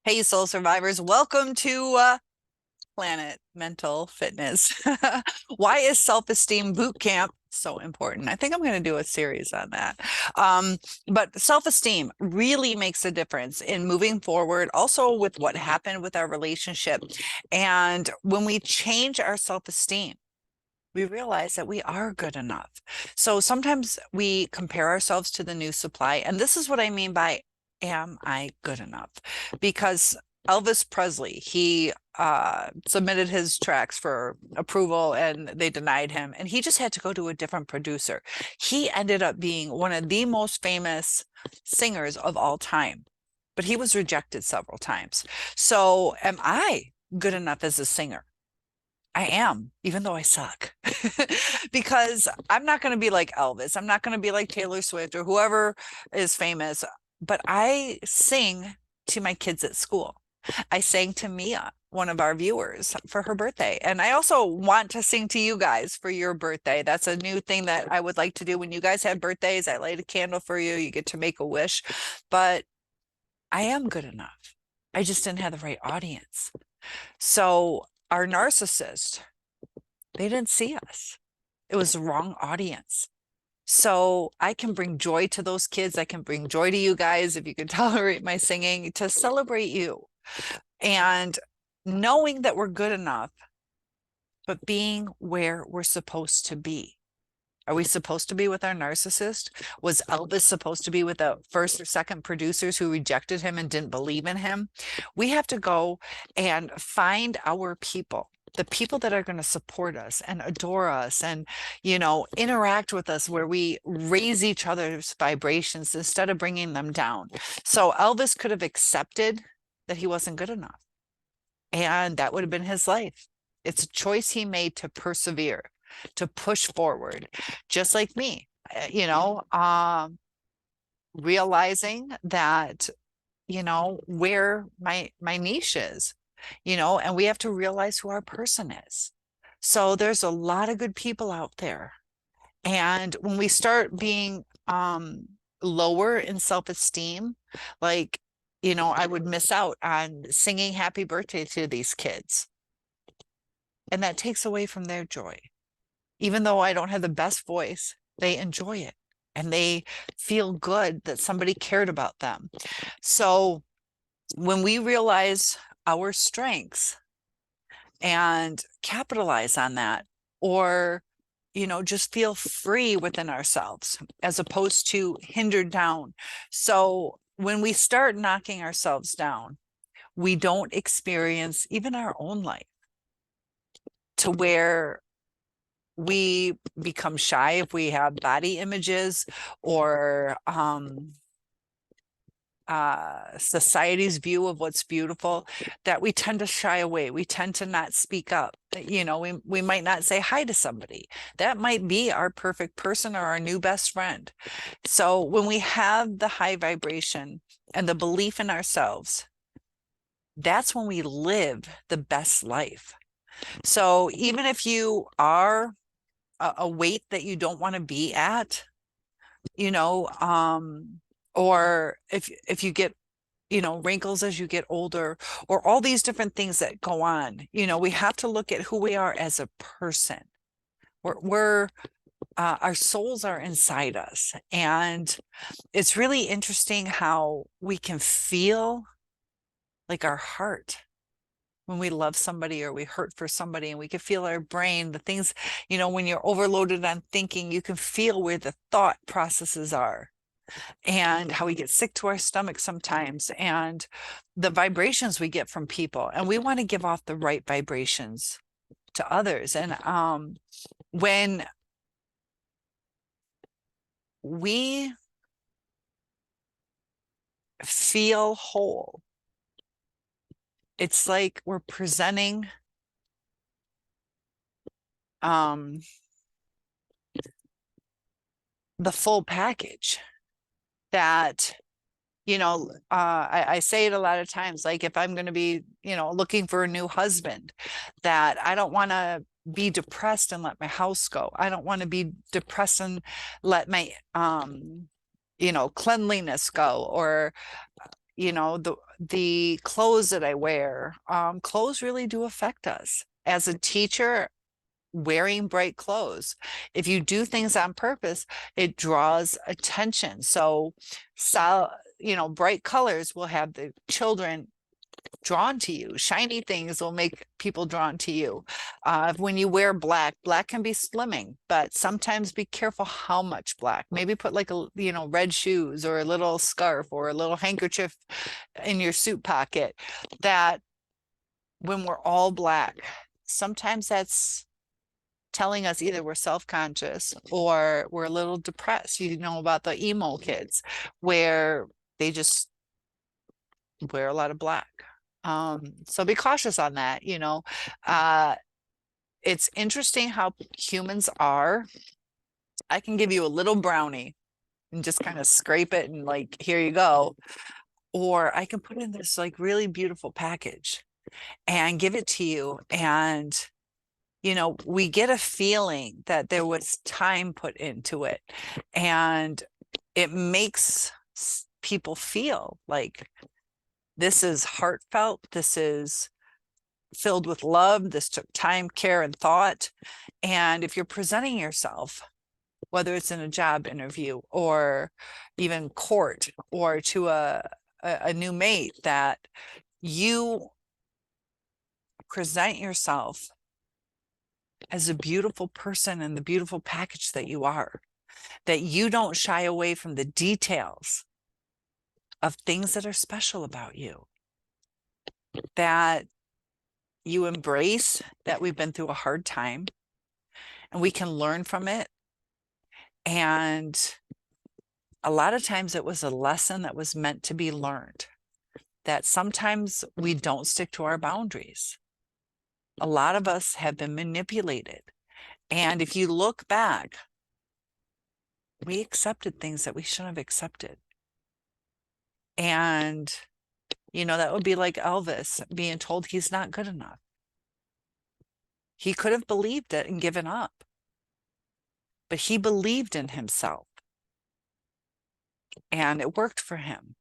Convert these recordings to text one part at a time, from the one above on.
Hey, soul survivors, welcome to Planet Mental Fitness. Why is self-esteem boot camp so important? I think I'm going to do a series on that. Um, but self-esteem really makes a difference in moving forward, also with what happened with our relationship. And when we change our self-esteem, we realize that we are good enough. So sometimes we compare ourselves to the new supply. And this is what I mean by, am I good enough? Because Elvis Presley, he submitted his tracks for approval and they denied him. And he just had to go to a different producer. He ended up being one of the most famous singers of all time, but he was rejected several times. So am I good enough as a singer? I am, even though I suck, because I'm not going to be like Elvis. I'm not going to be like Taylor Swift or whoever is famous, but I sing to my kids at school. I sang to Mia, one of our viewers, for her birthday. And I also want to sing to you guys for your birthday. That's a new thing that I would like to do when you guys have birthdays. I light a candle for you. You get to make a wish, but I am good enough. I just didn't have the right audience. So our narcissist, they didn't see us. It was the wrong audience. So I can bring joy to those kids. I can bring joy to you guys if you can tolerate my singing to celebrate you. And knowing that we're good enough, but being where we're supposed to be. Are we supposed to be with our narcissist? Was Elvis supposed to be with the first or second producers who rejected him and didn't believe in him? We have to go and find our people, the people that are going to support us and adore us and, interact with us where we raise each other's vibrations instead of bringing them down. So Elvis could have accepted that he wasn't good enough, and that would have been his life. It's a choice he made to persevere, to push forward, just like me, realizing that, where my niche is, and we have to realize who our person is. So there's a lot of good people out there. And when we start being lower in self-esteem, like, I would miss out on singing happy birthday to these kids. And that takes away from their joy. Even though I don't have the best voice, they enjoy it and they feel good that somebody cared about them. So when we realize our strengths and capitalize on that, or, just feel free within ourselves as opposed to hindered down. So when we start knocking ourselves down, we don't experience even our own life to where we become shy if we have body images or society's view of what's beautiful, that we tend to shy away. We tend to not speak up. We might not say hi to somebody. That might be our perfect person or our new best friend. So when we have the high vibration and the belief in ourselves, that's when we live the best life. So even if you are a weight that you don't want to be at, you know, or if you get, wrinkles as you get older, or all these different things that go on, we have to look at who we are as a person. We're our souls are inside us. And it's really interesting how we can feel like our heart when we love somebody or we hurt for somebody, and we can feel our brain, the things, when you're overloaded on thinking, you can feel where the thought processes are and how we get sick to our stomach sometimes, and the vibrations we get from people. And we want to give off the right vibrations to others. And when we feel whole, it's like we're presenting the full package that, I say it a lot of times, like if I'm going to be, looking for a new husband, that I don't want to be depressed and let my house go. I don't want to be depressed and let my, cleanliness go, or, the clothes that I wear, clothes really do affect us. As a teacher, wearing bright clothes, if you do things on purpose, it draws attention. So bright colors will have the children drawn to you. Shiny things will make people drawn to you. When you wear black, black can be slimming, but sometimes be careful how much black. Maybe put like red shoes or a little scarf or a little handkerchief in your suit pocket. That when we're all black, sometimes that's telling us either we're self-conscious or we're a little depressed. You know about the emo kids where they just wear a lot of black. So be cautious on that. It's interesting how humans are. I can give you a little brownie and just kind of scrape it and like, here you go. Or I can put in this like really beautiful package and give it to you. And, we get a feeling that there was time put into it. And it makes people feel like this is heartfelt. This is filled with love. This took time, care, and thought. And if you're presenting yourself, whether it's in a job interview or even court or to a new mate, that you present yourself as a beautiful person and the beautiful package that you are, that you don't shy away from the details of things that are special about you, that you embrace that we've been through a hard time and we can learn from it. And a lot of times it was a lesson that was meant to be learned, that sometimes we don't stick to our boundaries. A lot of us have been manipulated. And if you look back, we accepted things that we shouldn't have accepted. And, that would be like Elvis being told he's not good enough. He could have believed it and given up, but he believed in himself and it worked for him.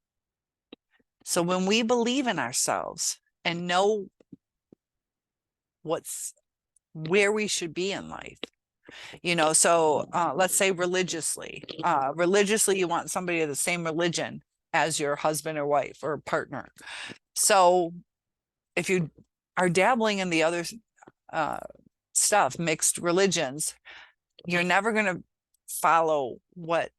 So when we believe in ourselves and know where we should be in life, so let's say religiously, you want somebody of the same religion as your husband or wife or partner. So if you are dabbling in the other stuff, mixed religions, you're never going to follow what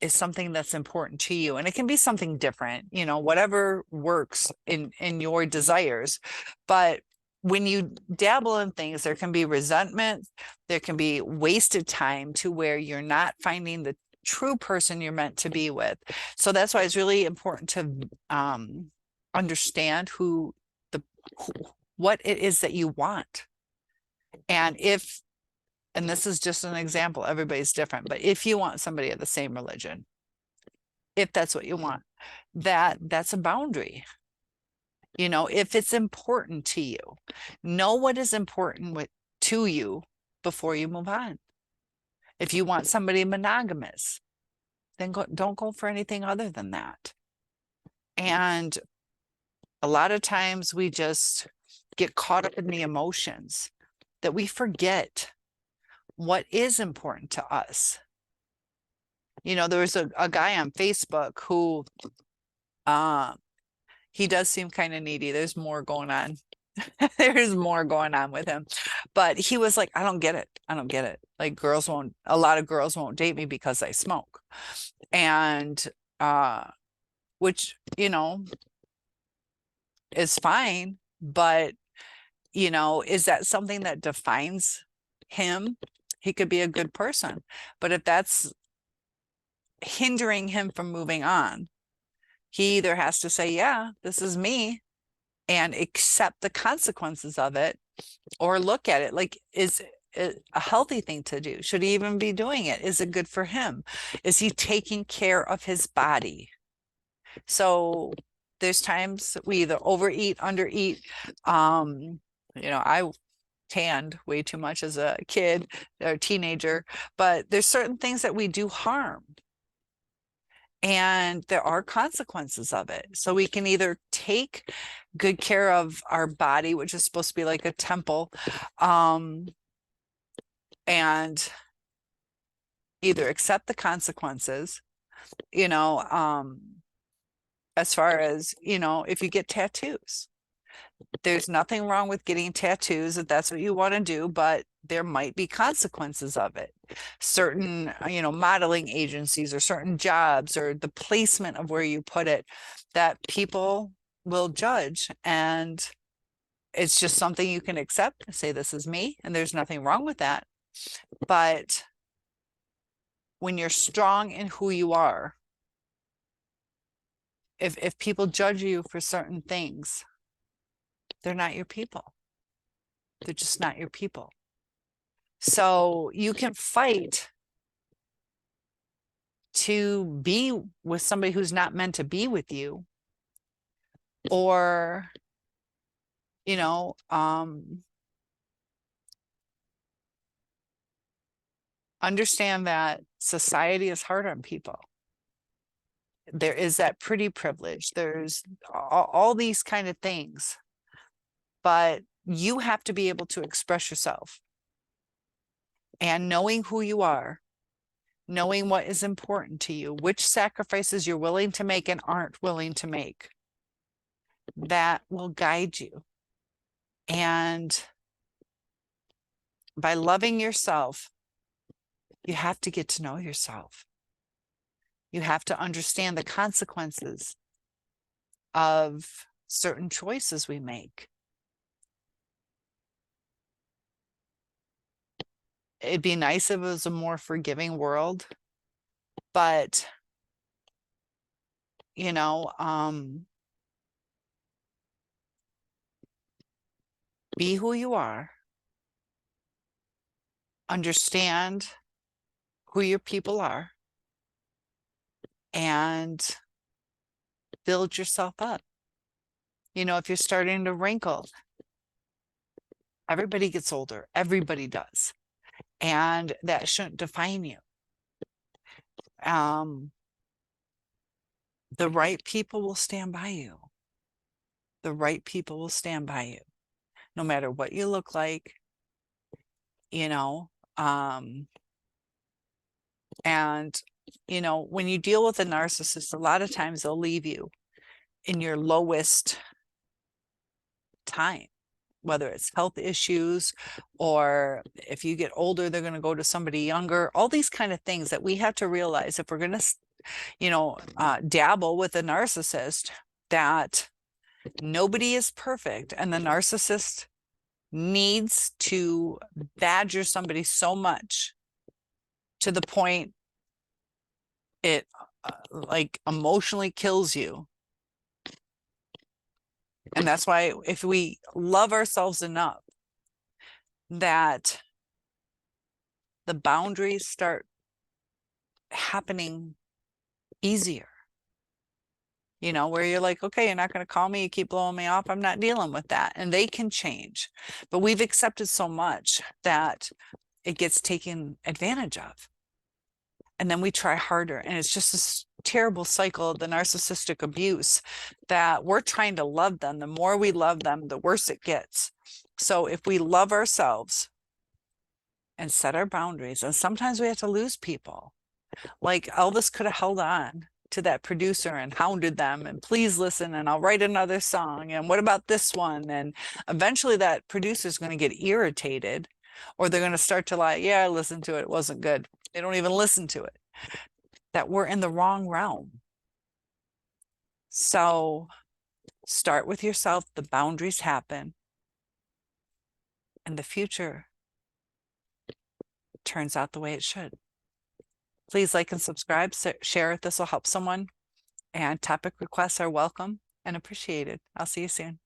is something that's important to you. And it can be something different, whatever works in your desires. But when you dabble in things, there can be resentment, there can be wasted time to where you're not finding the true person you're meant to be with. So that's why it's really important to understand what it is that you want. And this is just an example, everybody's different, but if you want somebody of the same religion, if that's what you want, that's a boundary. If it's important to you, know what is important to you before you move on. If you want somebody monogamous, then don't go for anything other than that. And a lot of times we just get caught up in the emotions that we forget what is important to us. There was a guy on Facebook who he does seem kind of needy. There's more going on. There's more going on with him. But he was like, I don't get it. I don't get it. Like a lot of girls won't date me because I smoke. And which, is fine. But, is that something that defines him? He could be a good person. But if that's hindering him from moving on, he either has to say, yeah, this is me, and accept the consequences of it, or look at it like, is it a healthy thing to do? Should he even be doing it? Is it good for him? Is he taking care of his body? So there's times we either overeat, undereat. I tanned way too much as a kid or teenager, but there's certain things that we do harm. and there are consequences of it. So we can either take good care of our body, which is supposed to be like a temple, and either accept the consequences, as far as, if you get tattoos. There's nothing wrong with getting tattoos if that's what you want to do, but there might be consequences of it. Certain, modeling agencies or certain jobs or the placement of where you put it, that people will judge. And it's just something you can accept and say, this is me, and there's nothing wrong with that. But when you're strong in who you are, if people judge you for certain things, they're not your people. They're just not your people. So you can fight to be with somebody who's not meant to be with you, or, understand that society is hard on people. There is that pretty privilege. There's all these kind of things, but you have to be able to express yourself. And knowing who you are, knowing what is important to you, which sacrifices you're willing to make and aren't willing to make, that will guide you. And by loving yourself, you have to get to know yourself. You have to understand the consequences of certain choices we make. It'd be nice if it was a more forgiving world, but, be who you are, understand who your people are, and build yourself up. If you're starting to wrinkle, everybody gets older, everybody does. And that shouldn't define you. The right people will stand by you. The right people will stand by you, no matter what you look like, and, when you deal with a narcissist, a lot of times they'll leave you in your lowest time, whether it's health issues, or if you get older, they're going to go to somebody younger, all these kind of things that we have to realize if we're going to, dabble with a narcissist, that nobody is perfect. And the narcissist needs to badger somebody so much to the point it like emotionally kills you. And that's why if we love ourselves enough that the boundaries start happening easier, where you're like, okay, you're not going to call me, you keep blowing me off, I'm not dealing with that. And they can change, but we've accepted so much that it gets taken advantage of. And then we try harder, and it's just this terrible cycle of the narcissistic abuse that we're trying to love them. The more we love them, the worse it gets. So if we love ourselves and set our boundaries, and sometimes we have to lose people. Like Elvis could have held on to that producer and hounded them, and please listen, and I'll write another song, and what about this one? And eventually that producer is going to get irritated, or they're going to start to lie, yeah, I listened to it, it wasn't good. They don't even listen to it. That we're in the wrong realm. So start with yourself. The boundaries happen, and the future turns out the way it should. Please like and subscribe, share if this will help someone, and topic requests are welcome and appreciated. I'll see you soon.